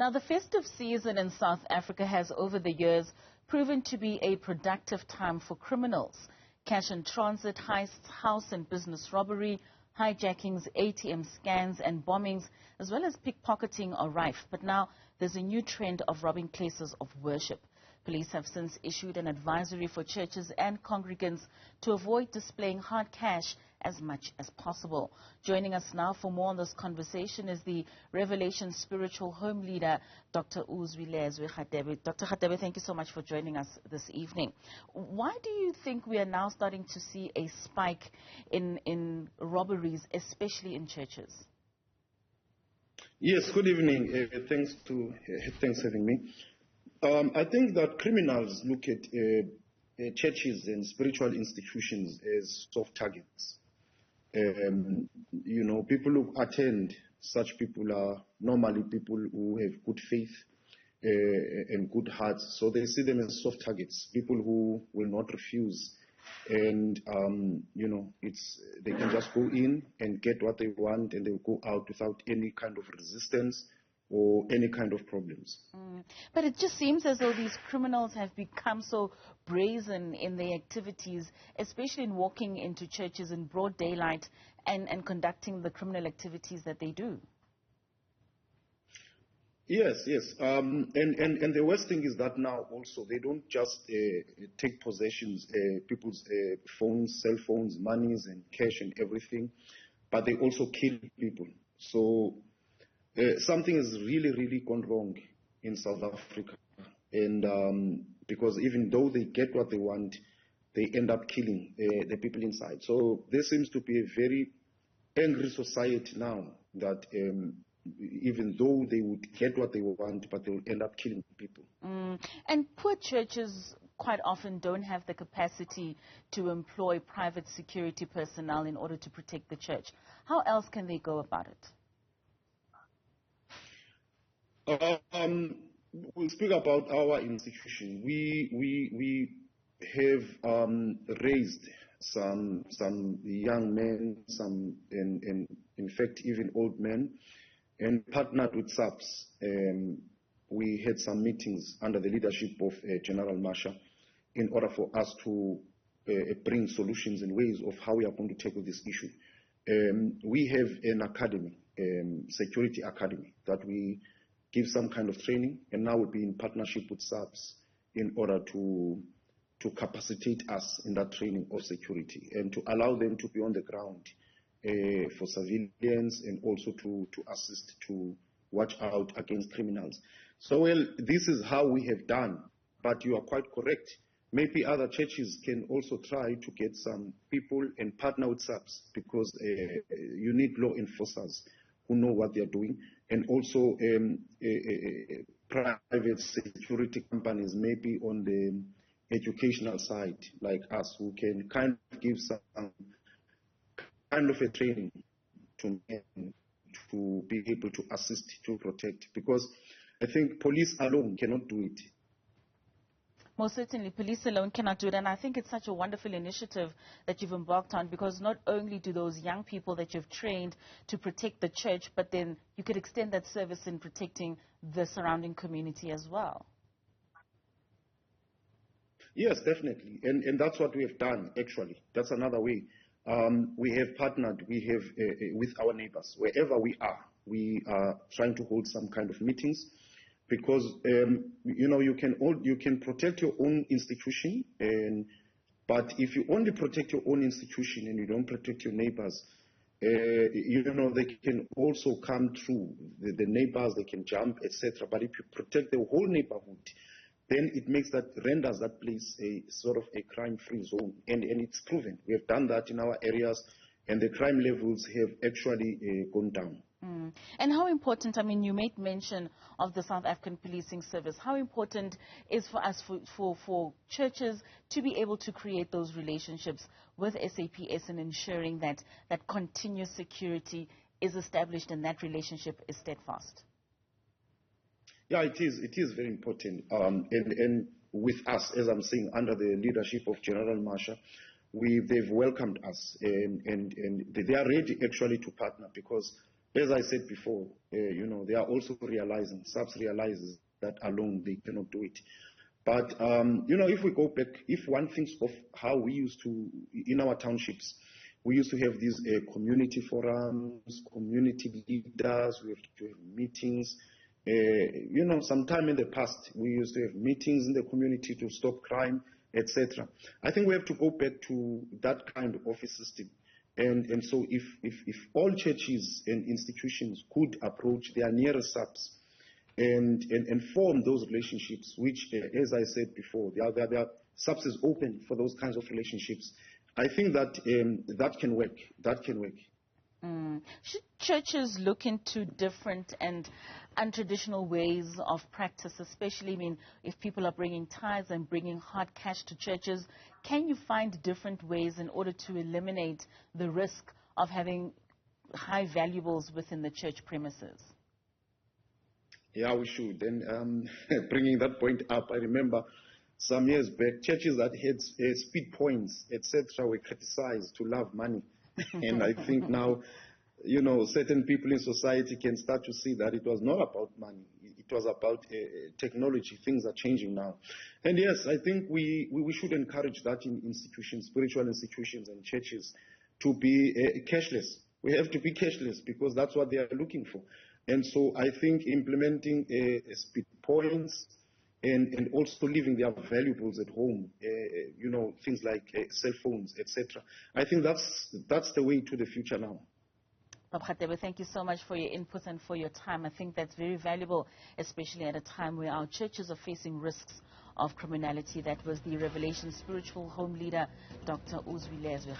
Now, the festive season in South Africa has over the years proven to be a productive time for criminals. Cash in transit, heists, house and business robbery, hijackings, ATM scans and bombings, as well as pickpocketing are rife. But now there's a new trend of robbing places of worship. Police have since issued an advisory for churches and congregants to avoid displaying hard cash as much as possible. Joining us now for more on this conversation is the Revelation Spiritual Home Leader, Dr. uZwi-Lezwe Radebe. Dr. Radebe, thank you so much for joining us this evening. Why do you think we are now starting to see a spike in robberies, especially in churches? Yes, good evening. Thanks for having me. I think that criminals look at churches and spiritual institutions as soft targets. People who attend such people are normally people who have good faith and good hearts. So they see them as soft targets, people who will not refuse. And, they can just go in and get what they want, and they'll go out without any kind of resistance or any kind of problems. But it just seems as though these criminals have become so brazen in their activities, especially in walking into churches in broad daylight and conducting the criminal activities that they do. Yes. And the worst thing is that now also they don't just take possessions, people's phones, cell phones, monies and cash and everything, but they also kill people. So something has really, really gone wrong in South Africa. And because even though they get what they want, they end up killing the people inside. So there seems to be a very angry society now that even though they would get what they want, but they will end up killing people. And poor churches quite often don't have the capacity to employ private security personnel in order to protect the church. How else can they go about it? We'll speak about our institution. We have raised some young men, some in fact even old men, and partnered with SAPS. We had some meetings under the leadership of General Marshall in order for us to bring solutions and ways of how we are going to tackle this issue. We have an academy, security academy, that we give some kind of training, and now we'll be in partnership with SAPS in order to capacitate us in that training of security and to allow them to be on the ground for surveillance and also to assist to watch out against criminals. So, well, this is how we have done, but you are quite correct. Maybe other churches can also try to get some people and partner with SAPS, because you need law enforcers who know what they are doing, and also private security companies, maybe on the educational side, like us, who can kind of give some kind of a training to men to be able to assist, to protect, because I think police alone cannot do it. Most certainly, police alone cannot do it, and I think it's such a wonderful initiative that you've embarked on, because not only do those young people that you've trained to protect the church, but then you could extend that service in protecting the surrounding community as well. Yes, definitely, and that's what we have done, actually. That's another way. We have partnered, with our neighbors. Wherever we are trying to hold some kind of meetings, because you can protect your own institution, but if you only protect your own institution and you don't protect your neighbors, they can also come through. The neighbors, they can jump, etc. But if you protect the whole neighborhood, then it renders that place a sort of a crime-free zone, and it's proven. We have done that in our areas, and the crime levels have actually gone down. And how important, you made mention of the South African Policing Service. How important is for us, for churches, to be able to create those relationships with SAPS and ensuring that continuous security is established and that relationship is steadfast? Yeah, it is very important. And with us, as I'm saying, under the leadership of General Marshall, they've welcomed us, and they are ready actually to partner, because as I said before, they are also realizing, SAPS realizes that alone they cannot do it. But, if we go back, if one thinks of how we used to, in our townships, we used to have these community forums, community leaders, we have to have meetings. Sometime in the past, we used to have meetings in the community to stop crime, etc. I think we have to go back to that kind of office system. And so if all churches and institutions could approach their nearest SAPS and form those relationships, which, as I said before, their SAPS is open for those kinds of relationships. I think that that can work. That can work. Should churches look into different and untraditional ways of practice, especially, if people are bringing tithes and bringing hard cash to churches, can you find different ways in order to eliminate the risk of having high valuables within the church premises? Yeah, we should. And bringing that point up, I remember some years back, churches that had speed points, etc., were criticized to love money. And I think now, certain people in society can start to see that it was not about money. It was about technology. Things are changing now. And yes, I think we should encourage that in institutions, spiritual institutions and churches, to be cashless. We have to be cashless because that's what they are looking for. And so I think implementing speed points and also leaving their valuables at home, things like cell phones, etc. I think that's the way to the future now. Radebe, thank you so much for your input and for your time. I think that's very valuable, especially at a time where our churches are facing risks of criminality. That was the Revelation Spiritual Home Leader, Dr. uZwi-Lezwe.